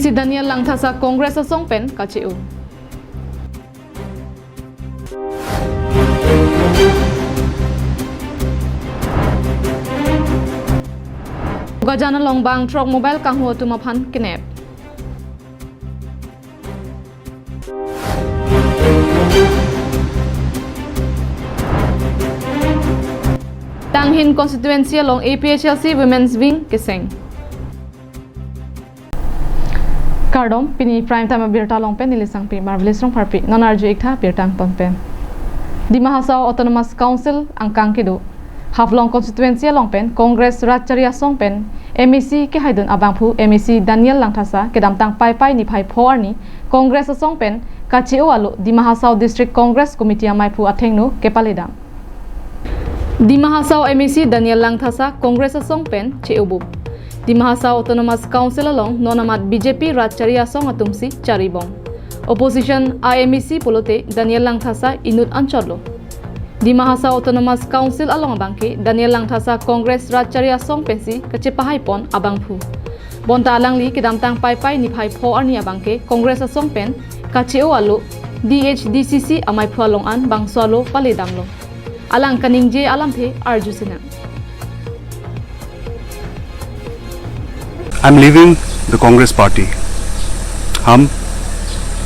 MEC Daniel Langthasa Congress asong pen kachiu. Gajana longbang truck mobile kanghu tumapan kinep. Tanghin constituency along APHLC Women's Wing Kiseng. Kardom pini prime time birta long pen nilisang pi marvelous rong parpi nonarju ikta birtang ton pen. Di Mahasau Autonomous Council angkang kedo Haflong constituency long pen Congress Ratcharia song pen MEC ke haidun abangphu MEC Daniel Langthasa kedamtang pai ni phai phoarni Congress song pen kachio alu Di Mahasau District Congress Committee amai phu athengnu kepalidam. Di Mahasau MEC Daniel Langthasa Congress song pen cheubu. Di Mahasau Autonomous Council along nonamat BJP Ratcharia song atumsi charibong. Opposition IMEC polote Daniel Langthasa inut anchodlo. Di Mahasau Autonomous Council along abangke Daniel Langthasa Congress Ratcharia song pensi kachepahai pon abangphu. Bonta alangli kedamtang pai ni phai pho arni abangke Congress song pen kacheo alu DHDCC amai phu along an bangswalo paledamlo. Alang kaningje alamthe arjusina. I'm leaving the Congress party. हम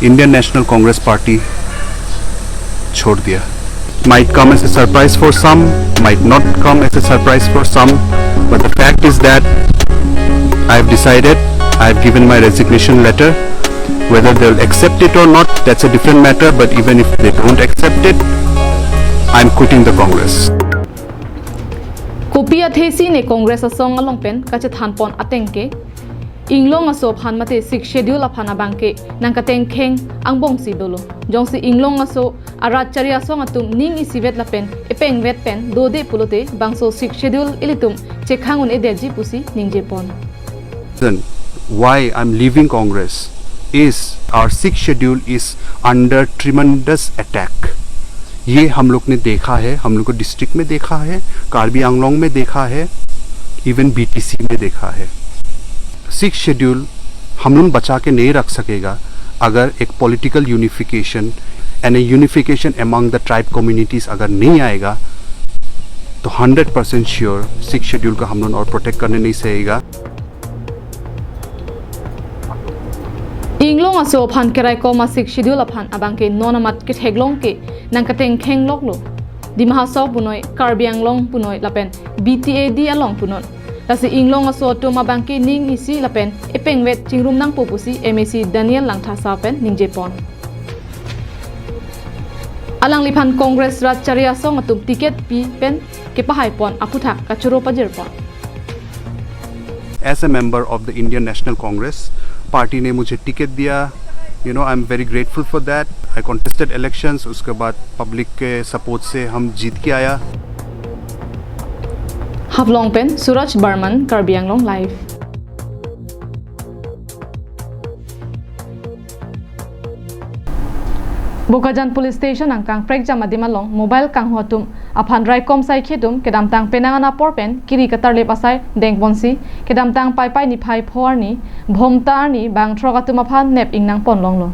Indian National Congress Party छोड़ दिया. Might come as a surprise for some, might not come as a surprise for some, but the fact is that I've decided, I've given my resignation letter. Whether they'll accept it or not, that's a different matter, but even if they don't accept it, I'm quitting the Congress. Kopia thesi ne Congress asong along pen kache thanpon atengke inglong aso phan mate 6 schedule aphana bangke nangkateng kheng angbong si dolo jongsi inglong aso arachari asong atum ning isivet lapen epeng vet pen dode pulote bangso 6 schedule ilitum chekhangun edeji pusi ningje pon. Why I'm leaving Congress is our 6th schedule is under tremendous attack. ये हम लोग ने देखा है, हम लोग को district में देखा है, कार्बी आंगलोंग में देखा है, इवन BTC में देखा है. 6th शेड्यूल हम लोग बचा के नहीं रख सकेगा अगर एक political unification and A unification among the tribe communities अगर नहीं आएगा तो 100% श्योर 6th शेड्यूल का हम लोग और प्रोटेक्ट करने नहीं सकेगा. Inglong aso phan kerai ko ma 6 schedule aphan abangke nonamat ke theglong ke nangkateng kheng loklo Di Mahasau punoi Karbi Anglong punoi lapen BTAD along punon lasi inglong aso to mabangke ning isi lapen epeng vet chingrum nang popusi MEC Daniel Langthasa pen ningje pon alang liphan Congress Ratcharia song atum ticket pi pen ke pahai pon akutha kachuro pajir pon. As a member of the Indian National Congress, party ने मुझे ticket दिया. You know I am very grateful for that. I contested elections, उसके बाद public के support से हम जीत के आया. Haflong pen Suraj Barman Karbi Anglong live. Bokajan Police Station angkang prek jama dimalong mobile kang huatum aphan raikom sai khedum kedamtang penangana porpen kiri katar lep asai dengbonsi kedamtang pai ni phai phoarni bhomta ni bang throgatum aphan nep ingnang ponlonglo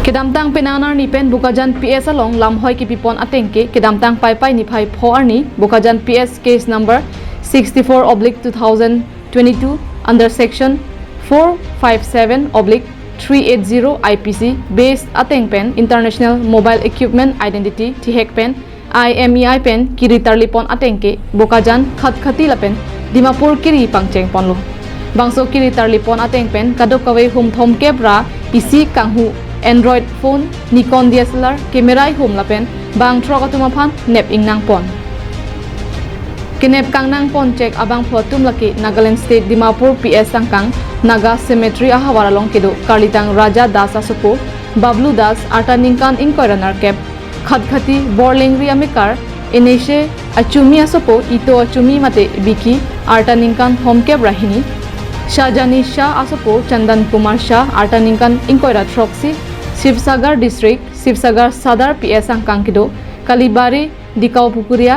kedamtang penangana ni pen Bokajan PS along lamhoi ki pipon atengke kedamtang pai ni phai phoarni Bokajan PS case number 64/2022 under section 457/380 IPC based ateng pen International Mobile Equipment Identity Thihek pen IMEI pen kiri tarlipon atengke Bokajan khatkati lapen Dimapur kiri pangcheng ponlo bangso kiri tarlipon ateng pen kadokawe hum thom kebra isi kanghu Android phone Nikon DSLR camera hum lapen bang throgatuma phan nep ingnang pon Kinep kangnang pon check abang photum laki Nagaland State Dimapur PS sangkang Naga Cemetery ahawaralong kedo Karlitang Raja Das Asupo Bablu Das Arta Ningkan Inkoiranar Kep Khadkhati Borlingri Amikar Ineshe Achumi Asupo Ito Achumi Mate Biki Arta Ningkan Homkep Rahini Shahjani Shah Asupo Chandan Kumar Shah Arta Ningkan Inkoira Troxy Sivsagar District Sivsagar Sadar PS sangkang kedo Kalibari Dikau Pukuria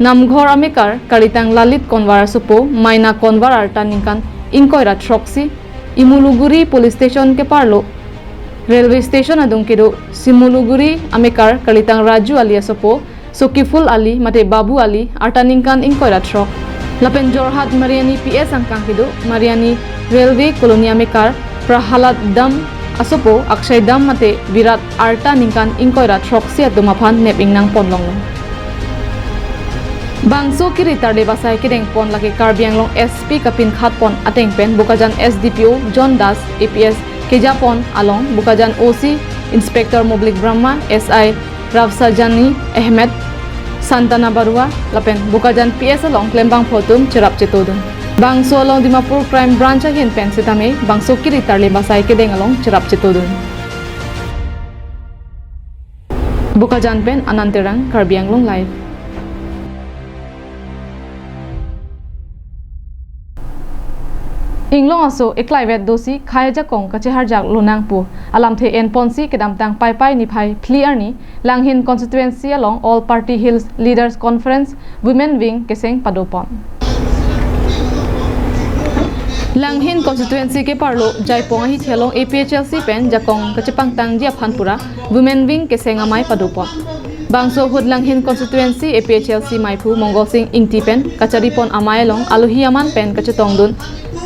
Namghor Amikar Kalitang Lalit Konwar Supo Maina Konwar Arta Ningkan Inkoira Troxy Imuluguri Police Station ke parlo Railway Station adung kedo Simuluguri Amekar Kalitang Raju alias Sopo Sokiful Ali mate Babu Ali artaningkan ingkoirat trok Lapen Jorhat Mariani PS angkang kedo Mariani Railway Kolonia Mekar Prahalat Dam Asopo Akshay Dam mate Virat Arta ningkan ingkoirat trok siat dumapan nep ingnang ponlong Bangso kiri tarde basai kedeng pon lagi Karbianglong SP kapin khat pon ateng pen bukajan SDPO John Das APS Kejapon along bukajan OC Inspektor Moblik Brahma SI Ravsajani Ahmed Santana Barua lapen bukajan PS along Klembang Photum cerap cetodun Bangso along Dimapur Crime Branch hin pen setame bangso kiri tarde basai kedeng along cerap cetodun bukajan pen ananterang Karbianglong live Inglong aso eklai vet dosi khai jakong kachehar jak lonang pu alam the en ponsi kedam tang pai pai ni phai clear ni langhin constituency along all party hills leaders conference women wing keseng padopon langhin constituency ke parlo jaipong hi thelong APHLC pen jakong kachepang tang dia phanpura women wing keseng amai padopon bangso hud langhin constituency APHLC maipu mongol sing ingti pen kachari pon amai long aluhi aman pen kachetong dun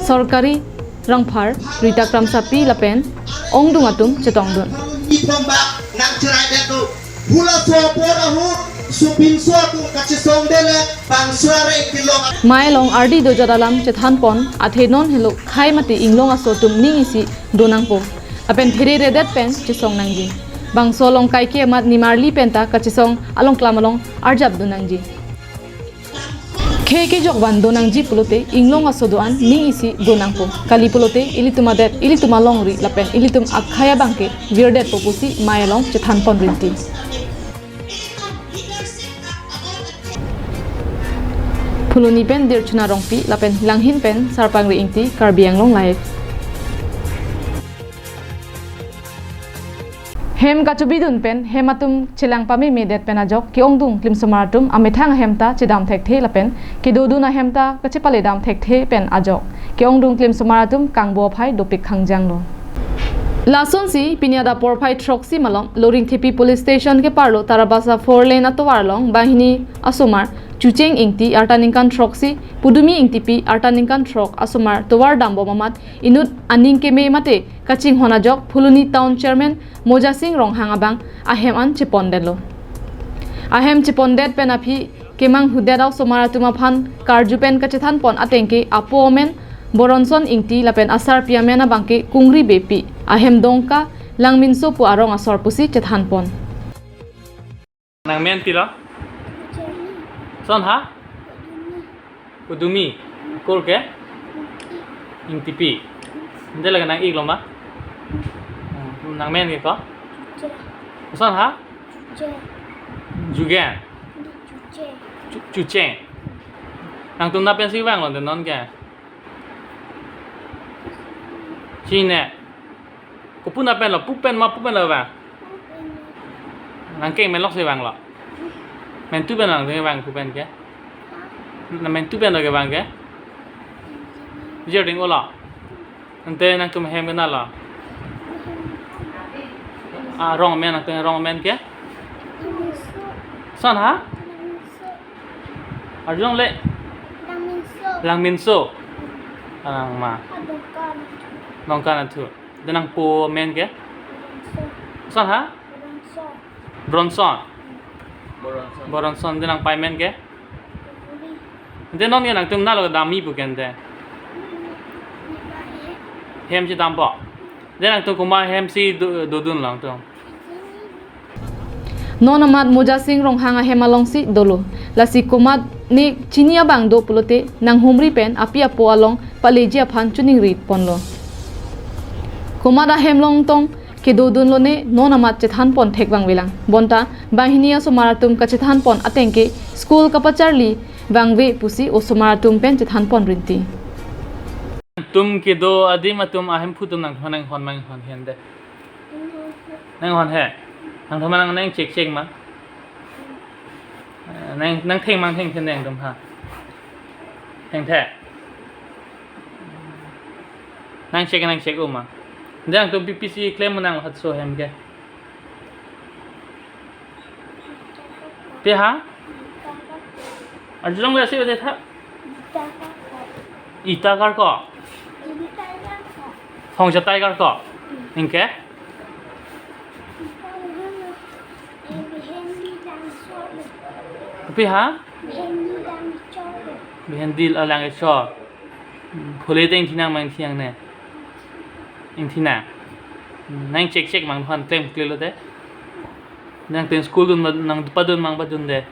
Sorkari Rangphar Rita Kramsapi Lapen Ong Dungatum Chetongdun nang cerai detu hula sopora hu supin suatu kacesong dele bang suare kilong Mailong RD dojadalam Chethan Pon Athenon Hilo Khai Mati Inglong Asotum Ningisi Donangpo Apen Thiri Redet Pen Chisong Nangji Bang Solong Kaike Mat Nimarli Penta Kachisong Along Klamalong Arjab Dunangji Keke jokban donangji pulote inglong asodoan ning isi donangpo kali pulote ilitumadet ilitumalongri lapen ilitum akhaya bangke virdet popusi mayalong chethan pon rinti Puluni pen dirchuna rongpi lapen langhin pen sarpangri ingti Karbianglong live Hem kachubidun pen hematum chilang pami medet penajok ki ongdung klim somaratum amethang hemta chidam thekhe lapen ki doduna hemta kachipale dam thekhe pen ajok ki ongdung klim somaratum kangbo phai dopik khangjanglo Lason si pinyada por phai troksi malom loring thipi police station ke parlo tarabasa 4 lane atwarlong bahini asomar chucheng ingti artaningkan troksi pudumi ingtipi artaningkan trok asomar towar dambo mamat inut aning keme mate kaching honajok phuluni town chairman Moja Singh Ronghangabang ahem an chipondelo ahem chipondet penapi kemang hudedau somaratuma phan karjupen kachethan pon atengke apomen boronson ingti lapen asar piamena bangke kungri bepi ahem dongka langminso pu arong asor pusi chethan pon nang men tila son ha udumi korke ingtipi ndelaga nang igloma nang men ke ko son ha jugen chuchen nang tum na pen si wang lo de non ke chine ko puna pen lo pupen ma pupen lo wa nang ke men lok si wang lo men tu pen nang ke wang pupen ke na men tu pen lo ke wang ke jerding ola ante nang tum hem na lo rong men nang rong men ke son ha arjong le lang min so ang ma nong kan tu denang po men ke son ha bronson denang pai men ke denon ke nang tum na lo dami bu ken de hem chi dam bo denang tu kuma hem si dodun lang tu Nonamat Moja Singh Ronghanga hemalong si dolo lasi kumat ni chinia bang do pulote nang humri pen api apo along palejia phan chuning rit ponlo kumada hemlong tong ke dodun lo ne nonamat chethan pon thekbang wilang bonta bahinia somaratum ka chethan pon atengke school kapacharli bangwe pusi o somaratum pen chethan pon rinti tum ke do adim atum ahem phutum nang honang hon mang hon hen de nang hon he nang thoma nang check ma nang theng mang theng then dum ha theng the nang check uma dang to PPC claim nang hat so hem ke pe ha arjung ga se de tha ita kar ko phong cha tai kar ko ning ke pe ha behendil alang e cho phule teng thinang mang thiang ne in thina nang check mang phan claim clear lo de nang ten school dun nang padun mang padun de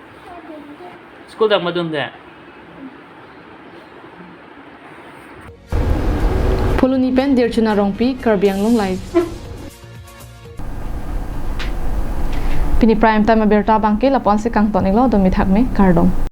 school dak madun de Puluni pen dir chuna rongpi karbiang lung lai Pini prime time berta bangke lapon se kang tonik lo domi thak me kardom